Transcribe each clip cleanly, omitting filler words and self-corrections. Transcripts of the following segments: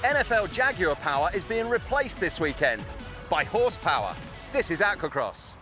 NFL Jaguar power is being replaced this weekend by horsepower. This is AquaX.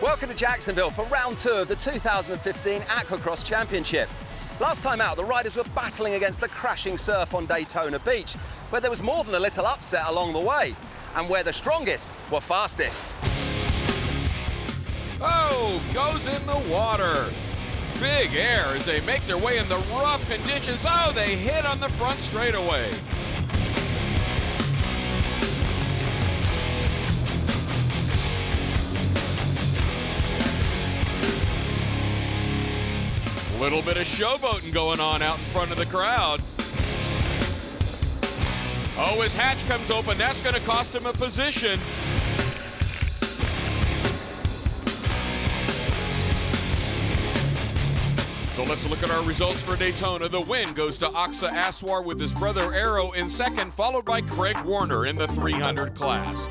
Welcome to Jacksonville for round 2 of the 2015 AquaX Championship. Last time out, the riders were battling against the crashing surf on Daytona Beach, where there was more than a little upset along the way, and where the strongest were fastest. Oh, goes in the water. Big air as they make their way in the rough conditions. Oh, they hit on the front straightaway. Little bit of showboating going on out in front of the crowd. Oh, his hatch comes open. That's going to cost him a position. So let's look at our results for Daytona. The win goes to Aksa Aswar with his brother Arrow in second, followed by Craig Warner in the 300 class.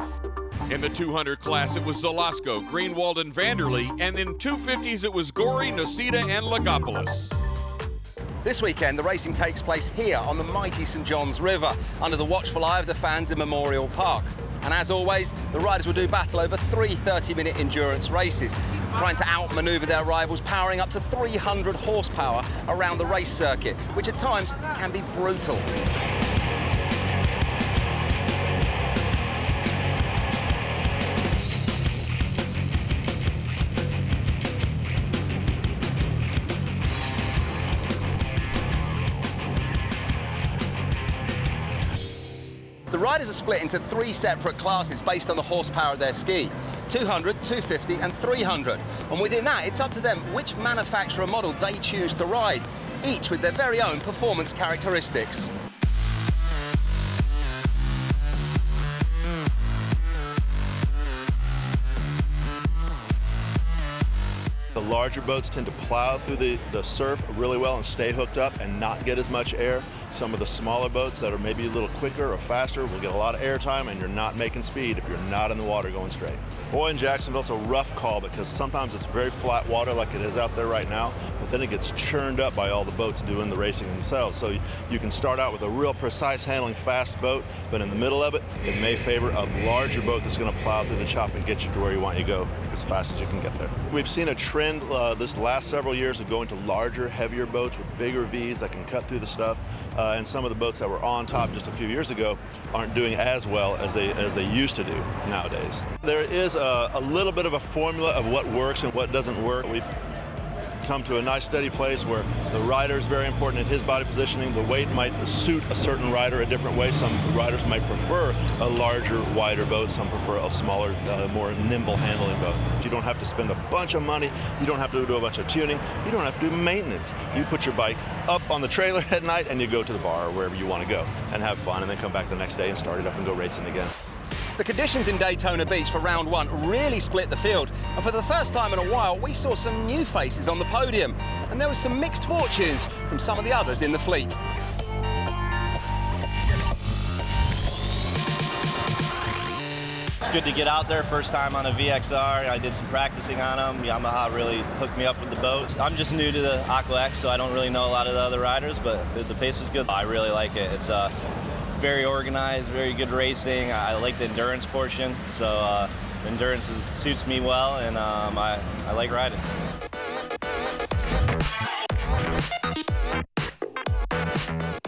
In the 200 class, it was Zalasko, Greenwald, and Vanderlee, and in 250s, it was Gorey, Nocita, and Lagopoulos. This weekend, the racing takes place here on the mighty St. John's River, under the watchful eye of the fans in Memorial Park. And as always, the riders will do battle over 3 30-minute endurance races, trying to outmaneuver their rivals, powering up to 300 horsepower around the race circuit, which at times can be brutal. The riders are split into 3 separate classes based on the horsepower of their ski: 200, 250 and 300. And within that, it's up to them which manufacturer model they choose to ride, each with their very own performance characteristics. The larger boats tend to plow through the surf really well and stay hooked up and not get as much air. Some of the smaller boats that are maybe a little quicker or faster will get a lot of air time, and you're not making speed if you're not in the water going straight. Boy, in Jacksonville, it's a rough call because sometimes it's very flat water like it is out there right now, but then it gets churned up by all the boats doing the racing themselves. So you can start out with a real precise handling fast boat, but in the middle of it, it may favor a larger boat that's going to plow through the chop and get you to where you want to go as fast as you can get there. We've seen a trend this last several years of going to larger, heavier boats with bigger Vs that can cut through the stuff, and some of the boats that were on top just a few years ago aren't doing as well as they used to do nowadays. There is a little bit of a formula of what works and what doesn't work. We've come to a nice steady place where the rider is very important in his body positioning. The weight might suit a certain rider a different way. Some riders might prefer a larger, wider boat. Some prefer a smaller, more nimble handling boat. You don't have to spend a bunch of money. You don't have to do a bunch of tuning. You don't have to do maintenance. You put your bike up on the trailer at night and you go to the bar or wherever you want to go and have fun, and then come back the next day and start it up and go racing again. The conditions in Daytona Beach for round 1 really split the field, and for the first time in a while we saw some new faces on the podium, and there was some mixed fortunes from some of the others in the fleet. It's good to get out there, first time on a VXR. I did some practicing on them. Yamaha really hooked me up with the boats. I'm just new to the AquaX, so I don't really know a lot of the other riders, but the pace was good. I really like it. It's very organized, very good racing. I like the endurance portion, so endurance suits me well, and I like riding.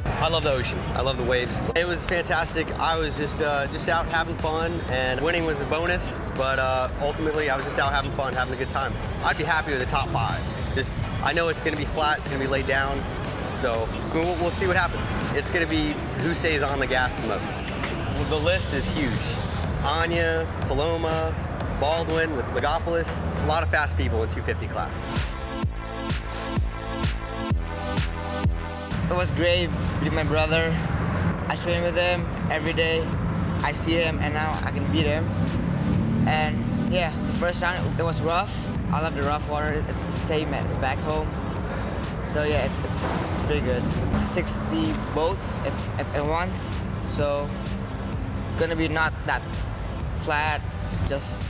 I love the ocean. I love the waves. It was fantastic. I was just out having fun, and winning was a bonus, but ultimately I was just out having fun, having a good time. I'd be happy with the top 5. I know it's going to be flat, it's going to be laid down, so we'll see what happens. It's going to be who stays on the gas the most. The list is huge. Anya, Paloma, Baldwin, Lagopoulos, a lot of fast people in 250 class. It was great with my brother. I train with him every day. I see him and now I can beat him. And Yeah, the first round it was rough. I love the rough water. It's the same as back home. So yeah, it's pretty good. It sticks the boats at once, so it's gonna be not that flat. It's just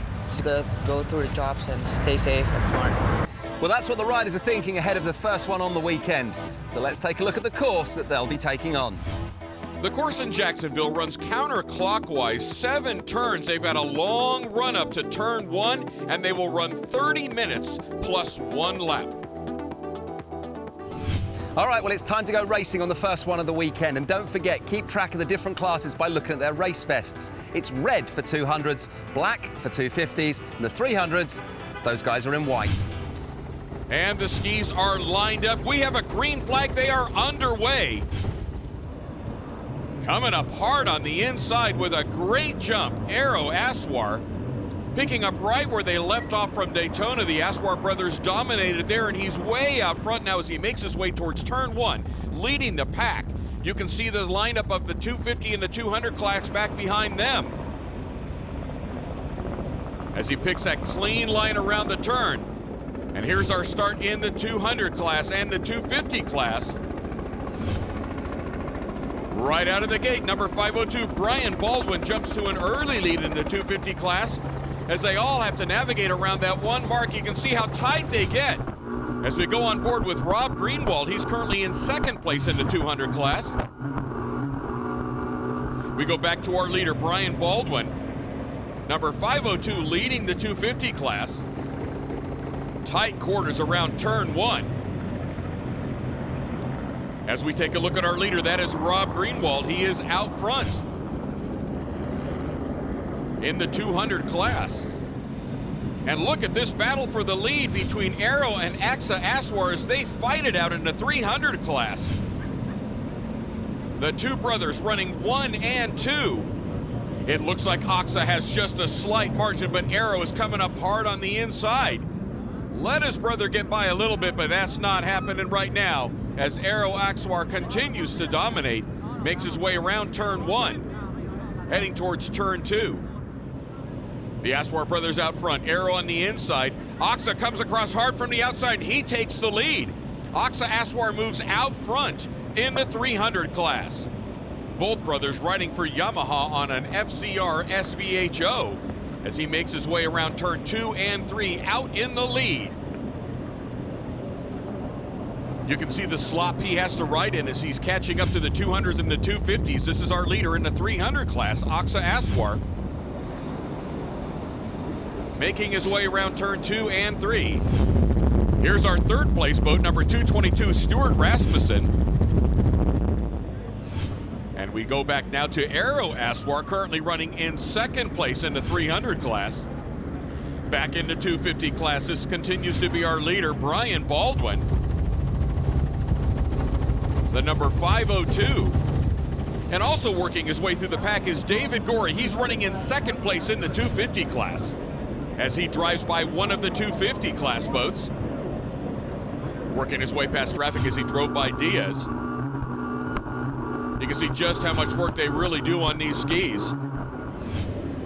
gotta go through the chops and stay safe and smart. Well, that's what the riders are thinking ahead of the first one on the weekend. So let's take a look at the course that they'll be taking on. The course in Jacksonville runs counterclockwise, 7 turns. They've got a long run up to turn 1, and they will run 30 minutes plus 1 lap. All right, well, it's time to go racing on the first one of the weekend. And don't forget, keep track of the different classes by looking at their race vests. It's red for 200s, black for 250s, and the 300s, those guys are in white. And the skis are lined up. We have a green flag. They are underway. Coming up hard on the inside with a great jump, Arrow Aswar. Picking up right where they left off from Daytona. The Aswar brothers dominated there, and he's way out front now as he makes his way towards turn 1, leading the pack. You can see the lineup of the 250 and the 200 class back behind them. As he picks that clean line around the turn. And here's our start in the 200 class and the 250 class. Right out of the gate, number 502, Brian Baldwin jumps to an early lead in the 250 class. As they all have to navigate around that one mark, you can see how tight they get. As we go on board with Rob Greenwald, he's currently in 2nd place in the 200 class. We go back to our leader, Brian Baldwin. Number 502 leading the 250 class. Tight quarters around turn 1. As we take a look at our leader, that is Rob Greenwald. He is out front in the 200 class. And look at this battle for the lead between Arrow and AquaX Aswar as they fight it out in the 300 class. The two brothers running 1 and 2. It looks like AquaX has just a slight margin, but Arrow is coming up hard on the inside. Let his brother get by a little bit, but that's not happening right now as Arrow Aswar continues to dominate, makes his way around turn 1, heading towards turn 2. The Aswar brothers out front, Arrow on the inside. AquaX comes across hard from the outside, and he takes the lead. AquaX Aswar moves out front in the 300 class. Both brothers riding for Yamaha on an FCR SVHO as he makes his way around turn 2 and 3 out in the lead. You can see the slop he has to ride in as he's catching up to the 200s and the 250s. This is our leader in the 300 class, AquaX Aswar. Making his way around turn 2 and 3. Here's our 3rd place boat, number 222, Stuart Rasmussen. And we go back now to Arrow Aswar, currently running in 2nd place in the 300 class. Back in the 250 class, this continues to be our leader, Brian Baldwin. The number 502. And also working his way through the pack is David Gorey. He's running in 2nd place in the 250 class as he drives by one of the 250 class boats. Working his way past traffic as he drove by Diaz. You can see just how much work they really do on these skis.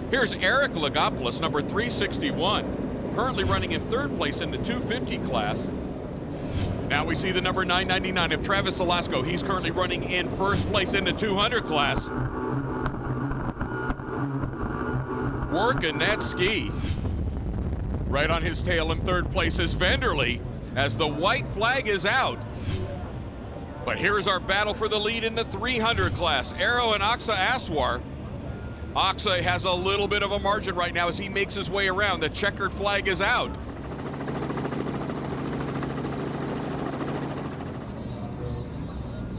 Here's Eric Lagopoulos, number 361, currently running in 3rd place in the 250 class. Now we see the number 999 of Travis Velasco. He's currently running in 1st place in the 200 class. Working that ski. Right on his tail in 3rd place is Vanderlee as the white flag is out. But here's our battle for the lead in the 300 class, Arrow and AquaX Aswar. AquaX has a little bit of a margin right now as he makes his way around. The checkered flag is out.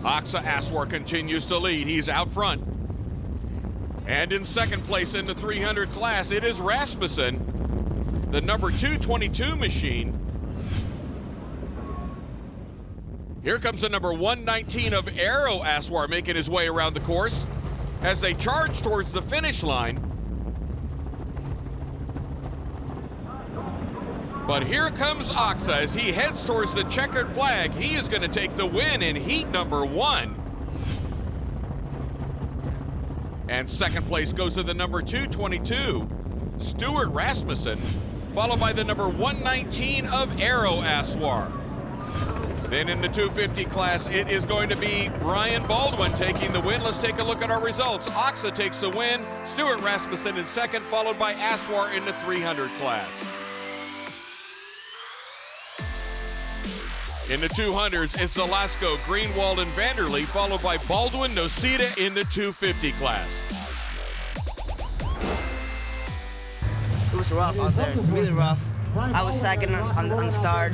AquaX Aswar continues to lead. He's out front. And in 2nd place in the 300 class, it is Rasmussen, the number 222 machine. Here comes the number 119 of Arrow Aswar making his way around the course as they charge towards the finish line. But here comes AquaX as he heads towards the checkered flag. He is going to take the win in heat number 1. And 2nd place goes to the number 222, Stuart Rasmussen, followed by the number 119 of Aero Aswar. Then in the 250 class, it is going to be Brian Baldwin taking the win. Let's take a look at our results. AquaX takes the win, Stuart Rasmussen in second, followed by Aswar in the 300 class. In the 200s, it's Velasco, Greenwald, and Vanderlee, followed by Baldwin, Nocita in the 250 class. It was rough out there. It's really rough. I was second on the start.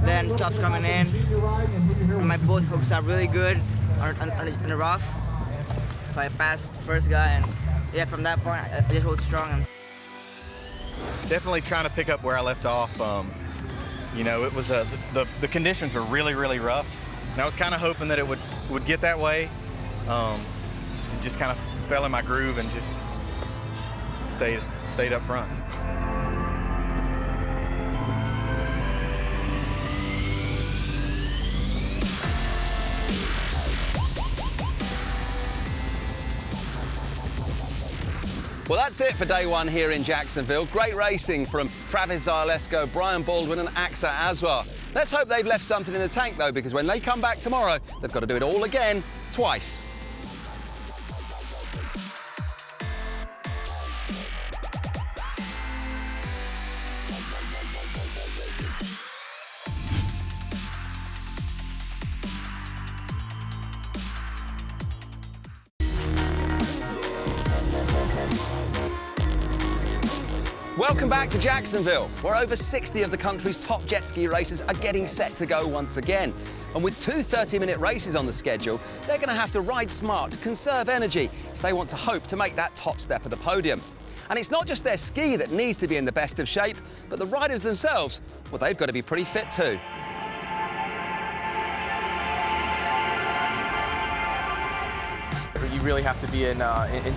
Then the top's coming in. And my boat hooks are really good on the rough. So I passed the first guy, and yeah, from that point, I just hold strong. Definitely trying to pick up where I left off. You know, it was the conditions were really, really rough. And I was kind of hoping that it would get that way. And just kind of fell in my groove and just stayed up front. Well, that's it for day one here in Jacksonville. Great racing from Travis Zalesco, Brian Baldwin and AquaX Aswar. Let's hope they've left something in the tank, though, because when they come back tomorrow, they've got to do it all again, twice. Welcome back to Jacksonville, where over 60 of the country's top jet ski racers are getting set to go once again. And with two 30-minute races on the schedule, they're going to have to ride smart to conserve energy if they want to hope to make that top step of the podium. And it's not just their ski that needs to be in the best of shape, but the riders themselves, well, they've got to be pretty fit too. You really have to be in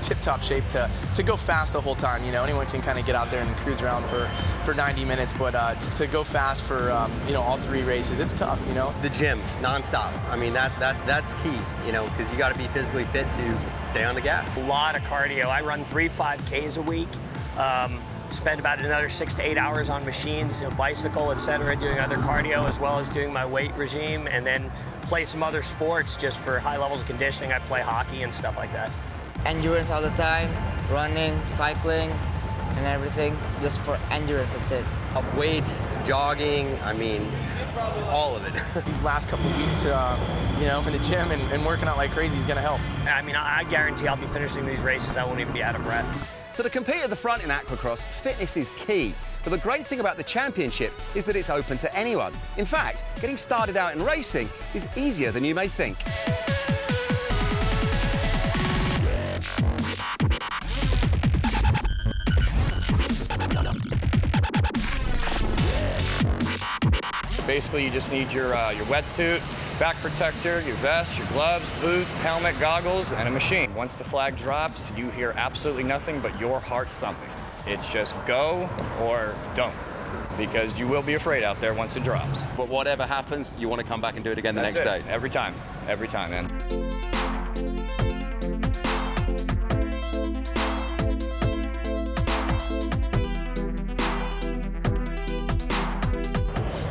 tip-top shape to go fast the whole time. You know, anyone can kind of get out there and cruise around for 90 minutes, but to go fast for you know, all three races, it's tough. You know, The gym, nonstop. I mean, that's key, you know, because you got to be physically fit to stay on the gas. A lot of cardio. I run 3 5Ks a week. Spend about another 6 to 8 hours on machines, you know, bicycle, etc., doing other cardio as well as doing my weight regime, and then play some other sports just for high levels of conditioning. I play hockey and stuff like that. Endurance all the time, running, cycling, and everything, just for endurance, that's it. Weights, jogging, I mean, all of it. these last couple of weeks, you know, in the gym and working out like crazy is going to help. I mean, I guarantee I'll be finishing these races, I won't even be out of breath. So to compete at the front in aquacross, fitness is key. But the great thing about the championship is that it's open to anyone. In fact, getting started out in racing is easier than you may think. Basically, you just need your wetsuit, back protector, your vest, your gloves, boots, helmet, goggles, and a machine. Once the flag drops, you hear absolutely nothing but your heart thumping. It's just go or don't, because you will be afraid out there once it drops. But whatever happens, you want to come back and do it again the next day. Every time, man.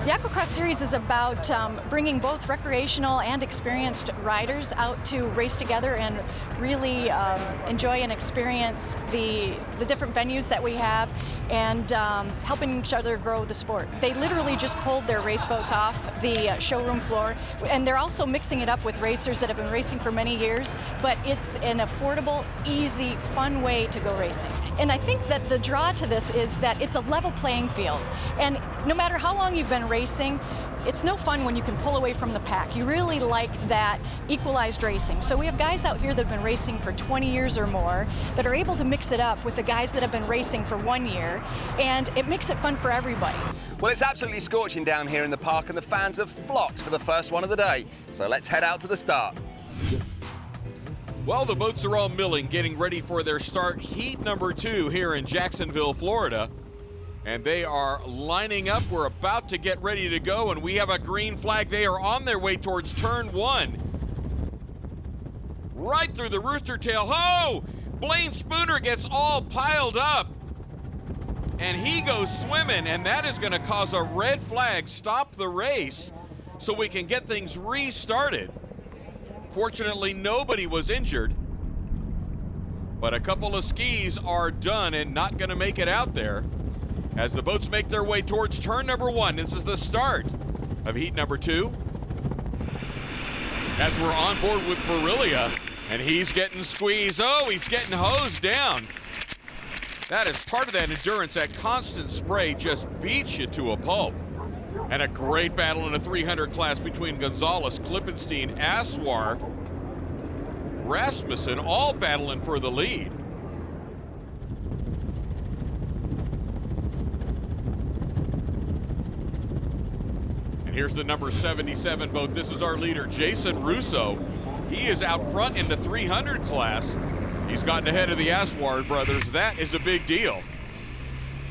The AquaX Series is about bringing both recreational and experienced riders out to race together and really enjoy and experience the different venues that we have, and helping each other grow the sport. They literally just pulled their race boats off the showroom floor, and they're also mixing it up with racers that have been racing for many years, but it's an affordable, easy, fun way to go racing. And I think that the draw to this is that it's a level playing field, and no matter how long you've been racing, it's no fun when you can pull away from the pack. You really like that equalized racing. So we have guys out here that have been racing for 20 years or more that are able to mix it up with the guys that have been racing for 1 year, and it makes it fun for everybody. Well, it's absolutely scorching down here in the park, and the fans have flocked for the first one of the day. So let's head out to the start. Well, the boats are all milling, getting ready for their start. Heat number 2 here in Jacksonville, Florida. And they are lining up. We're about to get ready to go, and we have a green flag. They are on their way towards turn 1. Right through the rooster tail. Oh! Blaine Spooner gets all piled up. and he goes swimming, and that is going to cause a red flag, stop the race, so we can get things restarted. Fortunately, nobody was injured, but a couple of skis are done and not going to make it out there as the boats make their way towards turn number 1. This is the start of heat number 2. As we're on board with Barilia, and he's getting squeezed. Oh, he's getting hosed down. That is part of that endurance. That constant spray just beats you to a pulp. And a great battle in the 300 class between Gonzalez, Klippenstein, Aswar, Rasmussen, all battling for the lead. And here's the number 77 boat. This is our leader, Jason Russo. He is out front in the 300 class. He's gotten ahead of the Aswar brothers. That is a big deal.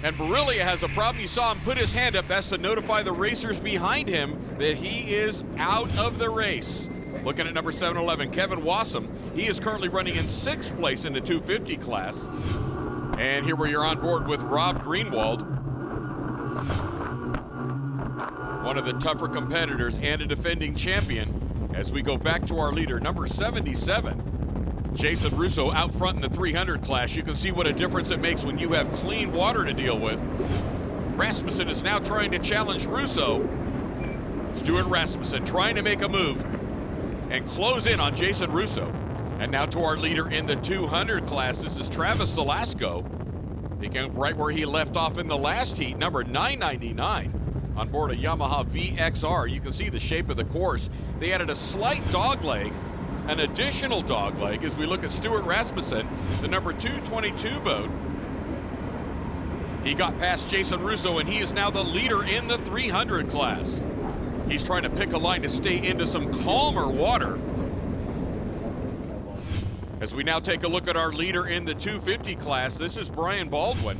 And Barilia has a problem. You saw him put his hand up. That's to notify the racers behind him that he is out of the race. Looking at number 711, Kevin Wassam. He is currently running in 6th place in the 250 class. And here we are on board with Rob Greenwald, one of the tougher competitors and a defending champion, as we go back to our leader, number 77. Jason Russo out front in the 300 class. You can see what a difference it makes when you have clean water to deal with. Rasmussen is now trying to challenge Russo. Stuart Rasmussen trying to make a move and close in on Jason Russo. And now to our leader in the 200 class. This is Travis Salasco. Picking right where he left off in the last heat, number 999. On board a Yamaha VXR. You can see the shape of the course. They added a slight dog leg, an additional dog leg, as we look at Stuart Rasmussen, the number 222 boat. He got past Jason Russo, and he is now the leader in the 300 class. He's trying to pick a line to stay into some calmer water. As we now take a look at our leader in the 250 class, this is Brian Baldwin,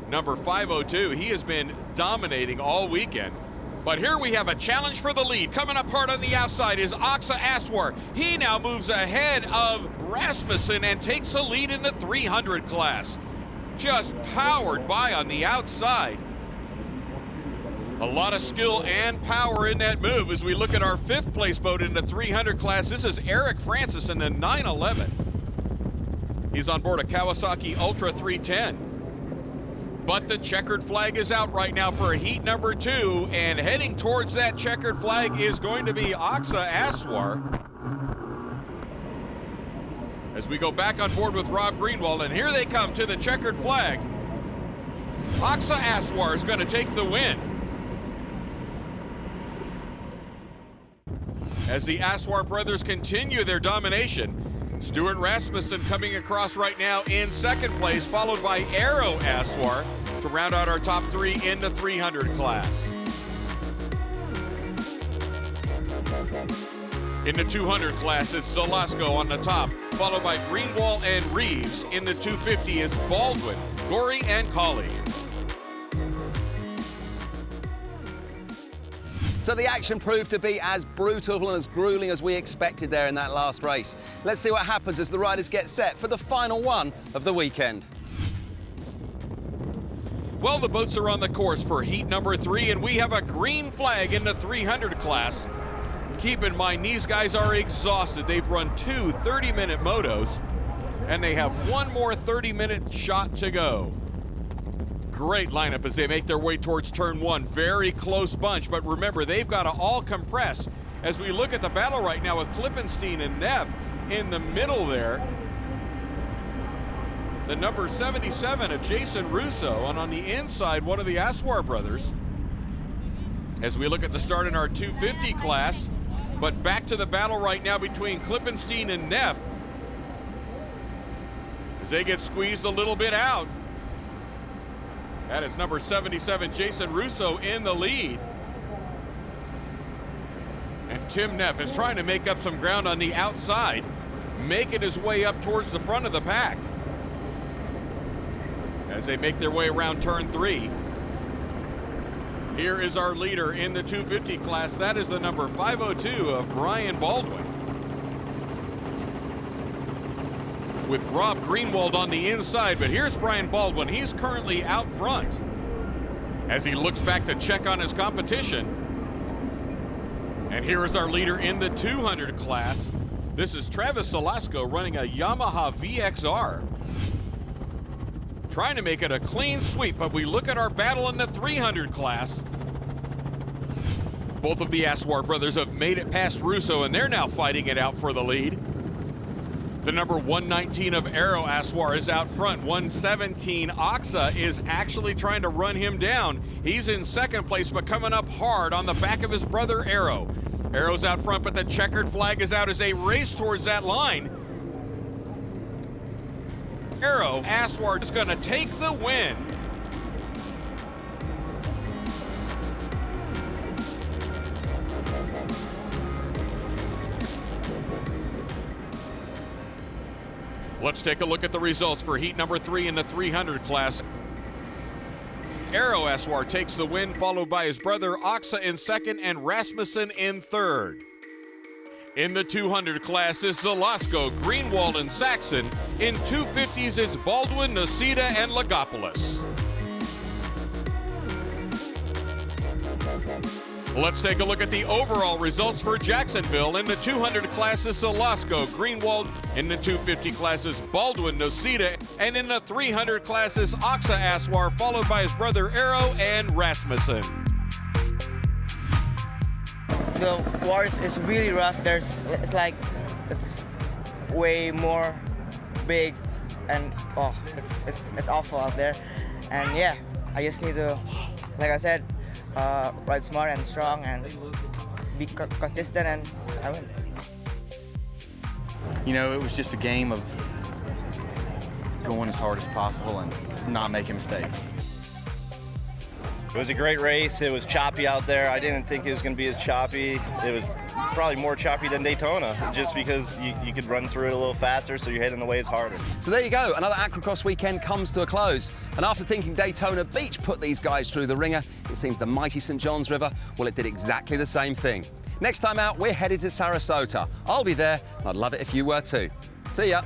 number 502. He has been dominating all weekend. But here we have a challenge for the lead. Coming up hard on the outside is Aksa Aswar. He now moves ahead of Rasmussen and takes the lead in the 300 class. Just powered by on the outside. A lot of skill and power in that move as we look at our 5th place boat in the 300 class. This is Eric Francis in the 911. He's on board a Kawasaki Ultra 310. But the checkered flag is out right now for heat number 2, and heading towards that checkered flag is going to be Aksa Aswar. As we go back on board with Rob Greenwald, and here they come to the checkered flag. Aksa Aswar is going to take the win. As the Aswar brothers continue their domination, Stuart Rasmussen coming across right now in 2nd place, followed by Aero Aswar to round out our top 3 in the 300 class. In the 200 class, it's Zolasco on the top, followed by Greenwald and Reeves. In the 250 is Baldwin, Gorey, and Colley. So the action proved to be as brutal and as grueling as we expected there in that last race. Let's see what happens as the riders get set for the final one of the weekend. Well, the boats are on the course for heat number 3, and we have a green flag in the 300 class. Keep in mind, these guys are exhausted. They've run 2 30-minute motos, and they have 1 more 30-minute shot to go. Great lineup as they make their way towards turn 1. Very close bunch, but remember, they've got to all compress. As we look at the battle right now with Klippenstein and Neff in the middle there. The number 77 of Jason Russo, and on the inside, one of the Aswar brothers. As we look at the start in our 250 class, but back to the battle right now between Klippenstein and Neff, as they get squeezed a little bit out. That is number 77, Jason Russo, in the lead. And Tim Neff is trying to make up some ground on the outside, making his way up towards the front of the pack. As they make their way around turn 3. Here is our leader in the 250 class. That is the number 502 of Brian Baldwin. with Rob Greenwald on the inside, but here's Brian Baldwin. He's currently out front as he looks back to check on his competition. And here is our leader in the 200 class. This is Travis Salasco running a Yamaha VXR. Trying to make it a clean sweep, but we look at our battle in the 300 class. Both of the Aswar brothers have made it past Russo, and they're now fighting it out for the lead. The number 119 of Aero Aswar is out front. 117 Axa is actually trying to run him down. He's in second place, but coming up hard on the back of his brother Aero. Aero's out front, but the checkered flag is out as they race towards that line. Aero Aswar is gonna take the win. Let's take a look at the results for heat number 3 in the 300 class. Aero Aswar takes the win, followed by his brother Axa in second and Rasmussen in third. In the 200 class is Zalasko, Greenwald, and Saxon. In 250s is Baldwin, Nocita, and Lagopoulos. Let's take a look at the overall results for Jacksonville. In the 200 class is Salasco, Greenwald. In the 250 class is Baldwin, Nocita. And in the 300 class is Axa Aswar, followed by his brother Aero and Rasmussen. The water is really rough. It's way more big, and it's awful out there. And yeah, I just need to, like I said, ride smart and strong and be consistent, and I win. You know, it was just a game of going as hard as possible and not making mistakes. It was a great race. It was choppy out there. I didn't think it was going to be as choppy. It was probably more choppy than Daytona, just because you could run through it a little faster, so you're hitting the waves harder. So there you go, another Aquacross weekend comes to a close. And after thinking Daytona Beach put these guys through the ringer, it seems the mighty St. John's River, well, it did exactly the same thing. Next time out, we're headed to Sarasota. I'll be there, and I'd love it if you were too. See ya.